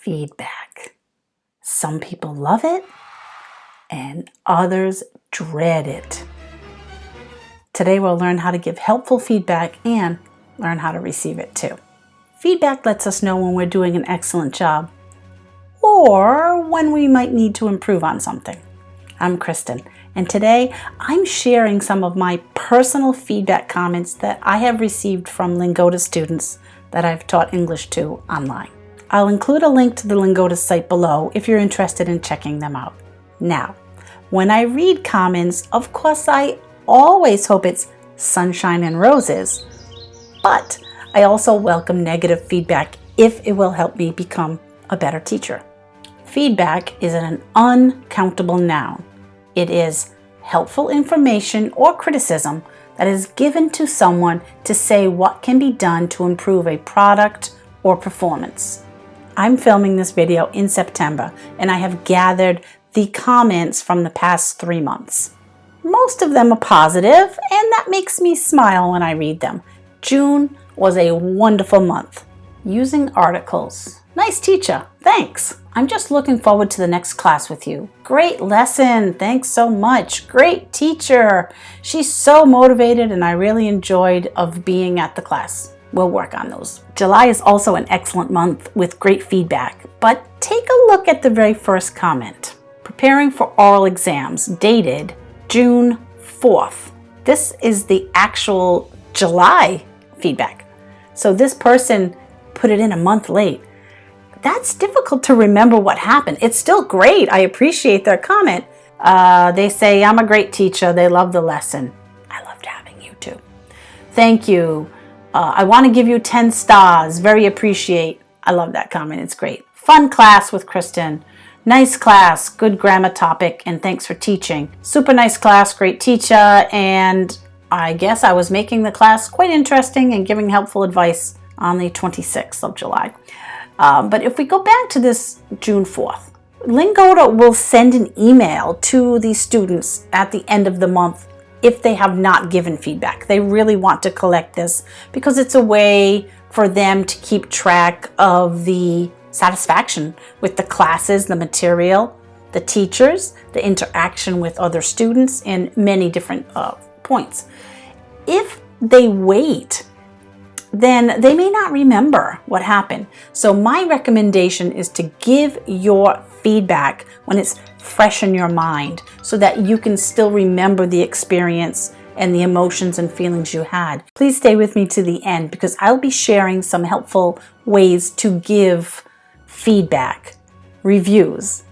feedback. Some people love it and others dread it. Today we'll learn how to give helpful feedback and learn how to receive it too. Feedback lets us know when we're doing an excellent job or when we might need to improve on something. I'm Kristin, and today I'm sharing some of my personal feedback comments that I have received from Lingoda students that I've taught English to online. I'll include a link to the Lingoda site below if you're interested in checking them out. Now, when I read comments, of course I always hope it's sunshine and roses, but I also welcome negative feedback if it will help me become a better teacher. Feedback is an uncountable noun. It is helpful information or criticism that is given to someone to say what can be done to improve a product or performance. I'm filming this video in September, and I have gathered the comments from the past 3 months. Most of them are positive, and that makes me smile when I read them. June was a wonderful month. Using articles. Nice teacher, thanks. I'm just looking forward to the next class with you. Great lesson, thanks so much. Great teacher. She's so motivated and I really enjoyed being at the class. We'll work on those. July is also an excellent month with great feedback, but take a look at the very first comment. Preparing for oral exams, dated June 4th. This is the actual July feedback. So this person put it in a month late. That's difficult to remember what happened. It's still great. I appreciate their comment. They say, I'm a great teacher. They love the lesson. I loved having you too. Thank you. I want to give you 10 stars. Very appreciate. I love that comment. It's great. Fun class with Kristin. Nice class. Good grammar topic. And thanks for teaching. Super nice class. Great teacher. And I guess I was making the class quite interesting and giving helpful advice on the 26th of July. But if we go back to this June 4th, Lingoda will send an email to the students at the end of the month if they have not given feedback. They really want to collect this because it's a way for them to keep track of the satisfaction with the classes, the material, the teachers, the interaction with other students, and many different points. If they wait, then they may not remember what happened. So my recommendation is to give your feedback when it's fresh in your mind so that you can still remember the experience and the emotions and feelings you had. Please stay with me to the end because I'll be sharing some helpful ways to give feedback, reviews,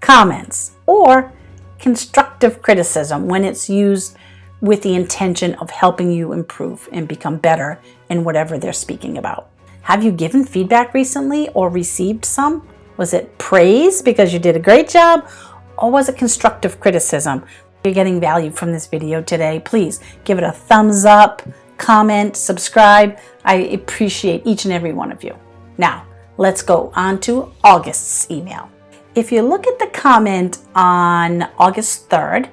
comments, or constructive criticism when it's used with the intention of helping you improve and become better in whatever they're speaking about. Have you given feedback recently or received some? Was it praise because you did a great job, or was it constructive criticism? If you're getting value from this video today, please give it a thumbs up, comment, subscribe. I appreciate each and every one of you. Now, let's go on to August's email. If you look at the comment on August 3rd,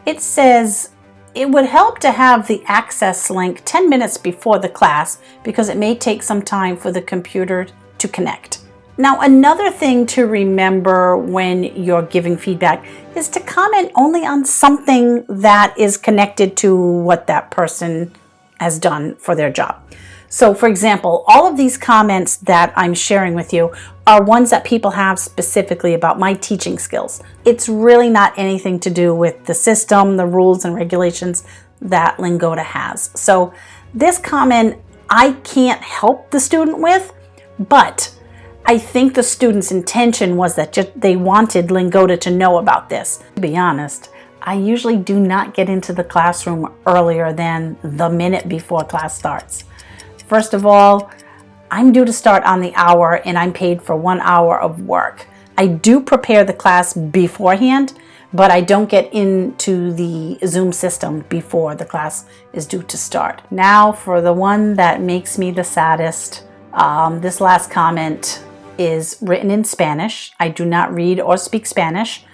it says, it would help to have the access link 10 minutes before the class because it may take some time for the computer to connect. Now, another thing to remember when you're giving feedback is to comment only on something that is connected to what that person has done for their job. So, for example, all of these comments that I'm sharing with you are ones that people have specifically about my teaching skills. It's really not anything to do with the system, the rules and regulations that Lingoda has. So this comment I can't help the student with, but I think the student's intention was that they wanted Lingoda to know about this. To be honest, I usually do not get into the classroom earlier than the minute before class starts. First of all, I'm due to start on the hour and I'm paid for 1 hour of work. I do prepare the class beforehand, but I don't get into the Zoom system before the class is due to start. Now for the one that makes me the saddest. This last comment is written in Spanish. I do not read or speak Spanish,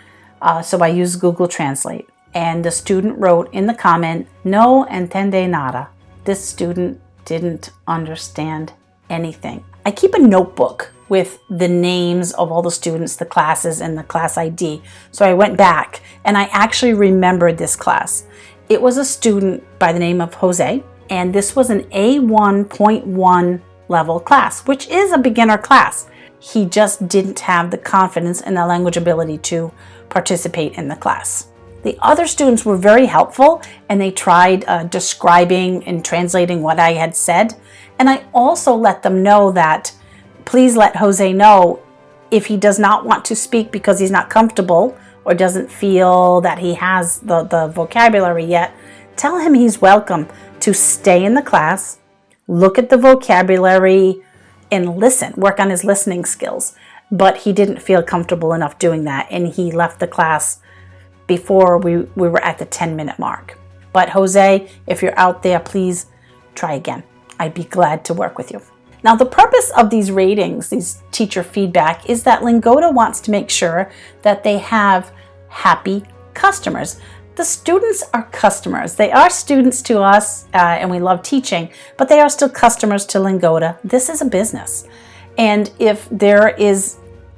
so I use Google Translate. And the student wrote in the comment, "No entiende nada." This student didn't understand anything. I keep a notebook with the names of all the students, the classes, and the class ID. So I went back and I actually remembered this class. It was a student by the name of Jose, and this was an A1.1 level class, which is a beginner class. He just didn't have the confidence and the language ability to participate in the class. The other students were very helpful, and they tried describing and translating what I had said. And I also let them know that please let Jose know if he does not want to speak because he's not comfortable or doesn't feel that he has the vocabulary yet, tell him he's welcome to stay in the class, look at the vocabulary, and listen, work on his listening skills. But he didn't feel comfortable enough doing that, and he left the class before we were at the 10-minute mark. But Jose, if you're out there, please try again. I'd be glad to work with you. Now, the purpose of these ratings, these teacher feedback, is that Lingoda wants to make sure that they have happy customers. The students are customers. They are students to us, and we love teaching, but they are still customers to Lingoda. This is a business. And if there is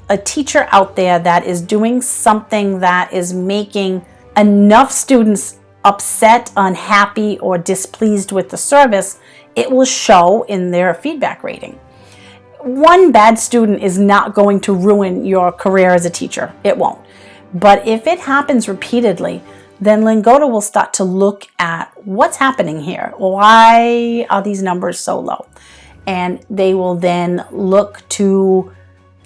a teacher out there that is doing something that is making enough students upset, unhappy, or displeased with the service, it will show in their feedback rating. One bad student is not going to ruin your career as a teacher. It won't. But if it happens repeatedly, then Lingoda will start to look at what's happening here. Why are these numbers so low? And they will then look to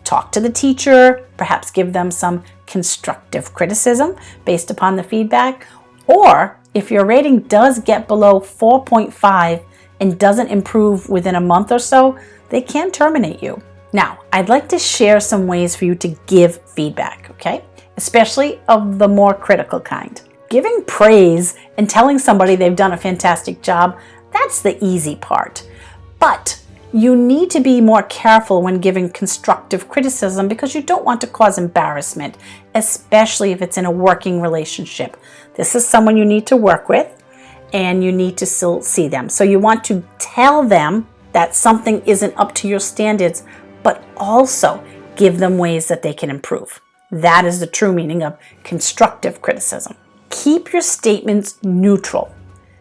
talk to the teacher, perhaps give them some constructive criticism based upon the feedback. Or if your rating does get below 4.5 and doesn't improve within a month or so, they can terminate you. Now, I'd like to share some ways for you to give feedback, okay? Especially of the more critical kind. Giving praise and telling somebody they've done a fantastic job, that's the easy part. But you need to be more careful when giving constructive criticism because you don't want to cause embarrassment, especially if it's in a working relationship. This is someone you need to work with, and you need to still see them. So you want to tell them that something isn't up to your standards, but also give them ways that they can improve. That is the true meaning of constructive criticism. Keep your statements neutral.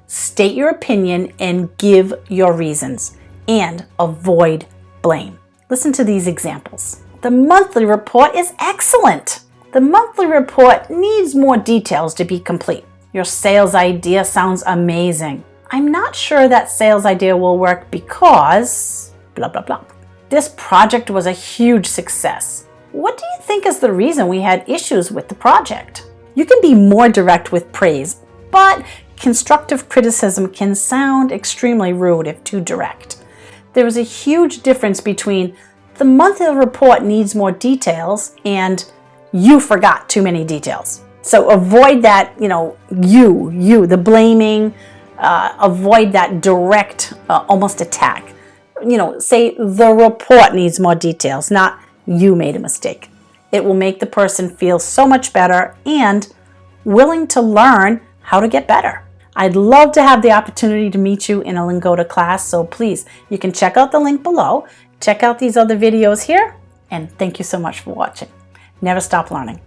State your opinion and give your reasons, and avoid blame. Listen to these examples. The monthly report is excellent. The monthly report needs more details to be complete. Your sales idea sounds amazing. I'm not sure that sales idea will work because blah, blah, blah. This project was a huge success. What do you think is the reason we had issues with the project? You can be more direct with praise, but constructive criticism can sound extremely rude if too direct. There is a huge difference between the monthly report needs more details and you forgot too many details. So avoid that, the blaming, avoid that direct, almost attack. Say the report needs more details, not you made a mistake. It will make the person feel so much better and willing to learn how to get better. I'd love to have the opportunity to meet you in a Lingoda class, so please, you can check out the link below, check out these other videos here, and thank you so much for watching. Never stop learning.